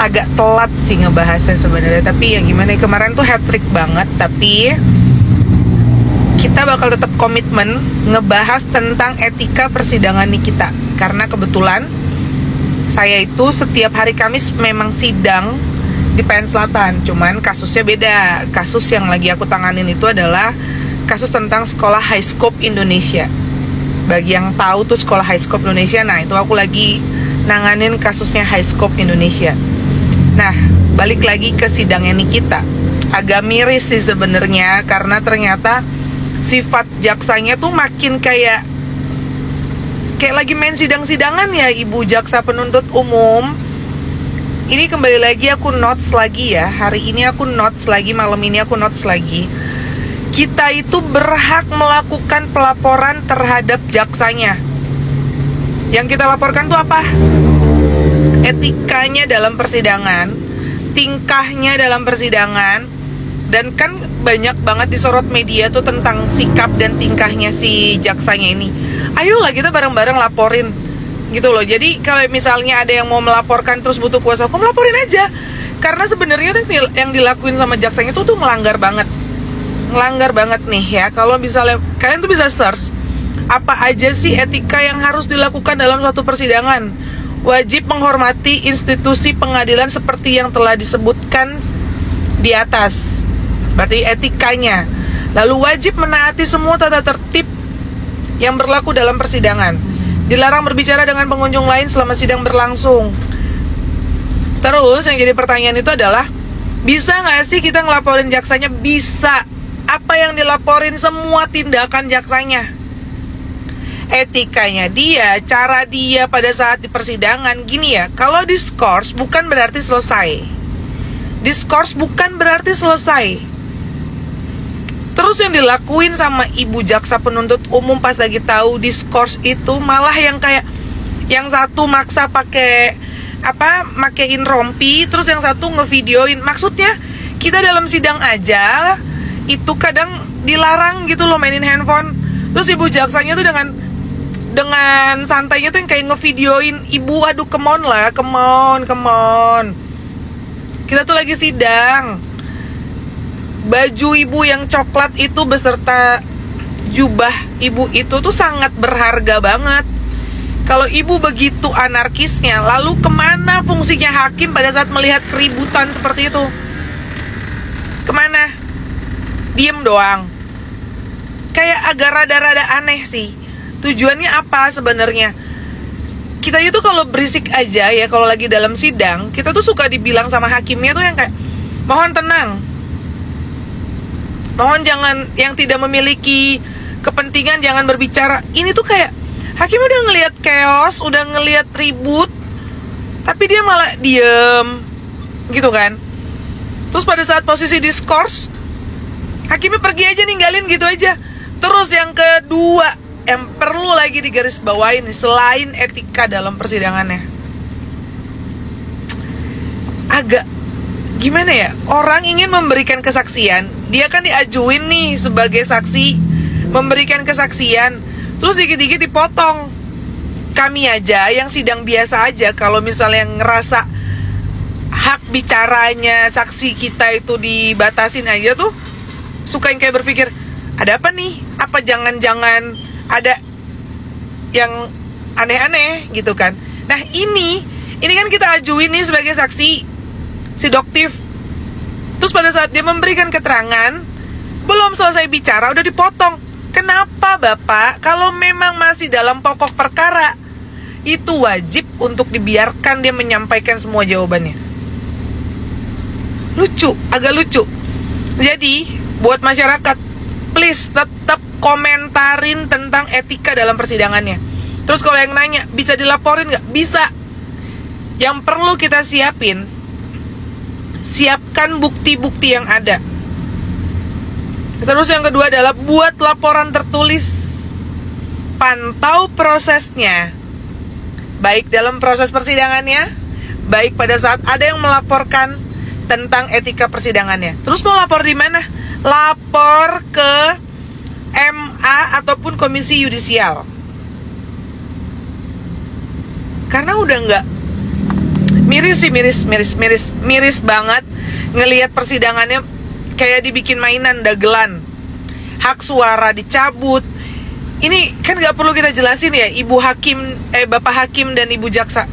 agak telat sih ngebahasnya sebenarnya, tapi ya gimana ya, kemarin tuh hat-trick banget, tapi kita bakal tetap komitmen ngebahas tentang etika persidangan nih kita. Karena kebetulan saya itu setiap hari Kamis memang sidang di PN Selatan, cuman kasusnya beda. Kasus yang lagi aku tanganin itu adalah kasus tentang sekolah high scope Indonesia. Bagi yang tahu tuh sekolah high scope Indonesia, nah itu aku lagi nanganin kasusnya high scope Indonesia. Nah, balik lagi ke sidangnya Nikita. Agak miris sih sebenarnya, karena ternyata sifat jaksanya tuh makin kayak lagi main sidang-sidangan ya, Ibu Jaksa Penuntut Umum. Ini kembali lagi aku notes lagi ya. Hari ini aku notes lagi, malam ini aku notes lagi. Kita itu berhak melakukan pelaporan terhadap jaksanya. Yang kita laporkan tuh apa? Etikanya dalam persidangan, tingkahnya dalam persidangan. Dan kan banyak banget disorot media tuh tentang sikap dan tingkahnya si jaksanya ini. Ayolah kita bareng-bareng laporin gitu loh. Jadi kalau misalnya ada yang mau melaporkan terus butuh kuasa hukum, laporin aja. Karena sebenarnya yang dilakuin sama jaksanya itu tuh melanggar banget nih ya. Kalau misalnya kalian tuh bisa search apa aja sih etika yang harus dilakukan dalam suatu persidangan. Wajib menghormati institusi pengadilan seperti yang telah disebutkan di atas. Berarti etikanya. Lalu wajib menaati semua tata tertib yang berlaku dalam persidangan. Dilarang berbicara dengan pengunjung lain selama sidang berlangsung. Terus yang jadi pertanyaan itu adalah, bisa gak sih kita ngelaporin jaksanya? Bisa. Apa yang dilaporin? Semua tindakan jaksanya. Etikanya dia, cara dia pada saat di persidangan. Gini ya, kalau diskors bukan berarti selesai. Diskors bukan berarti selesai. Terus yang dilakuin sama Ibu Jaksa Penuntut Umum pas lagi tahu diskors itu malah yang kayak yang satu maksa makein rompi, terus yang satu ngevideoin. Maksudnya kita dalam sidang aja itu kadang dilarang gitu loh mainin handphone. Terus Ibu Jaksanya tuh dengan santainya tuh yang kayak ngevideoin. Ibu, aduh come on. Kita tuh lagi sidang. Baju ibu yang coklat itu beserta jubah ibu itu tuh sangat berharga banget. Kalau ibu begitu anarkisnya, lalu kemana fungsinya hakim pada saat melihat keributan seperti itu? Kemana? Diem doang. Kayak agak rada-rada aneh sih. Tujuannya apa sebenarnya? Kita itu kalau berisik aja ya, kalau lagi dalam sidang, kita tuh suka dibilang sama hakimnya tuh yang kayak, mohon tenang, mohon jangan, yang tidak memiliki kepentingan jangan berbicara. Ini tuh kayak hakim udah ngelihat chaos, udah ngelihat ribut, tapi dia malah diem gitu kan. Terus pada saat posisi diskors, hakimnya pergi aja, ninggalin gitu aja. Terus yang kedua yang perlu lagi digarisbawahi nih, selain etika dalam persidangannya, agak gimana ya, orang ingin memberikan kesaksian, dia kan diajuin nih sebagai saksi, memberikan kesaksian, terus dikit-dikit dipotong. Kami aja yang sidang biasa aja, kalau misalnya ngerasa hak bicaranya saksi kita itu dibatasin aja tuh, suka yang kayak berpikir, ada apa nih? Apa jangan-jangan ada yang aneh-aneh gitu kan. Nah ini kan kita ajuin nih sebagai saksi si Doktif. Terus pada saat dia memberikan keterangan, belum selesai bicara udah dipotong. Kenapa Bapak? Kalau memang masih dalam pokok perkara, itu wajib untuk dibiarkan dia menyampaikan semua jawabannya. Lucu, agak lucu. Jadi buat masyarakat, please tetap komentarin tentang etika dalam persidangannya. Terus kalau yang nanya, bisa dilaporin nggak? Bisa. Yang perlu kita siapkan bukti-bukti yang ada. Terus yang kedua adalah buat laporan tertulis. Pantau prosesnya, baik dalam proses persidangannya, baik pada saat ada yang melaporkan tentang etika persidangannya. Terus mau lapor di mana? Lapor ke MA ataupun Komisi Yudisial. Karena udah nggak, Miris sih, miris banget ngelihat persidangannya kayak dibikin mainan dagelan. Hak suara dicabut. Ini kan nggak perlu kita jelasin ya, Bapak Hakim dan Ibu Jaksa.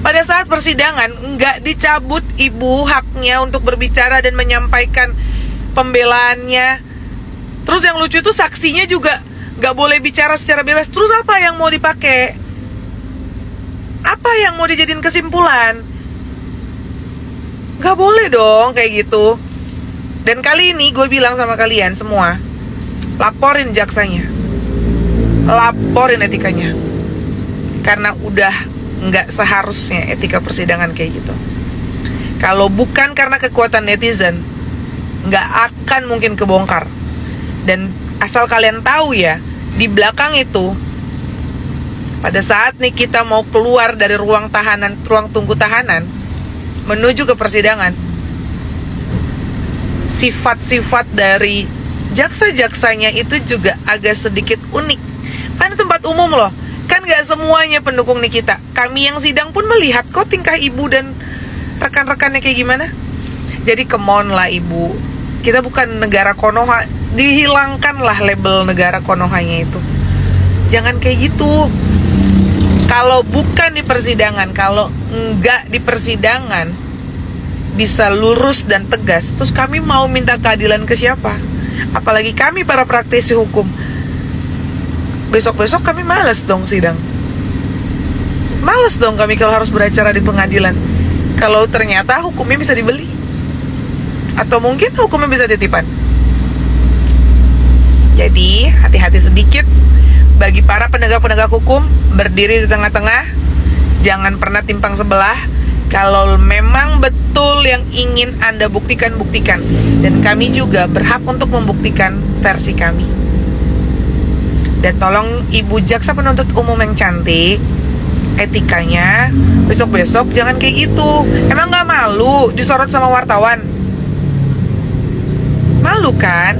Pada saat persidangan nggak dicabut ibu haknya untuk berbicara dan menyampaikan pembelaannya. Terus yang lucu tuh saksinya juga nggak boleh bicara secara bebas. Terus apa yang mau dipakai? Apa yang mau dijadiin kesimpulan? Nggak boleh dong kayak gitu. Dan kali ini gue bilang sama kalian semua, laporin jaksanya, laporin etikanya, karena udah nggak seharusnya etika persidangan kayak gitu. Kalau bukan karena kekuatan netizen, nggak akan mungkin kebongkar. Dan asal kalian tahu ya, di belakang itu, pada saat nih kita mau keluar dari ruang tunggu tahanan, menuju ke persidangan, sifat-sifat dari jaksa-jaksanya itu juga agak sedikit unik. Kan tempat umum loh, kan gak semuanya pendukung Nikita. Kami yang sidang pun melihat kok tingkah ibu dan rekan-rekannya kayak gimana. Jadi come on lah ibu, kita bukan negara Konoha. Dihilangkanlah label negara Konohanya itu. Jangan kayak gitu. Kalau bukan di persidangan, kalau enggak di persidangan bisa lurus dan tegas, terus kami mau minta keadilan ke siapa? Apalagi kami para praktisi hukum. Besok-besok kami malas dong sidang. Malas dong kami kalau harus beracara di pengadilan. Kalau ternyata hukumnya bisa dibeli, atau mungkin hukumnya bisa titipan. Jadi hati-hati sedikit bagi para penegak-penegak hukum. Berdiri di tengah-tengah, jangan pernah timpang sebelah. Kalau memang betul yang ingin Anda buktikan, buktikan. Dan kami juga berhak untuk membuktikan versi kami. Dan tolong Ibu Jaksa Penuntut Umum yang cantik, etikanya besok-besok jangan kayak gitu. Emang gak malu disorot sama wartawan? Malu kan?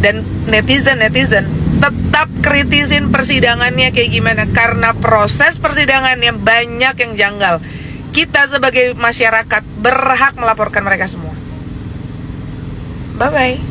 Dan netizen tetap kritisin persidangannya kayak gimana, karena proses persidangannya banyak yang janggal. Kita sebagai masyarakat berhak melaporkan mereka semua. Bye-bye.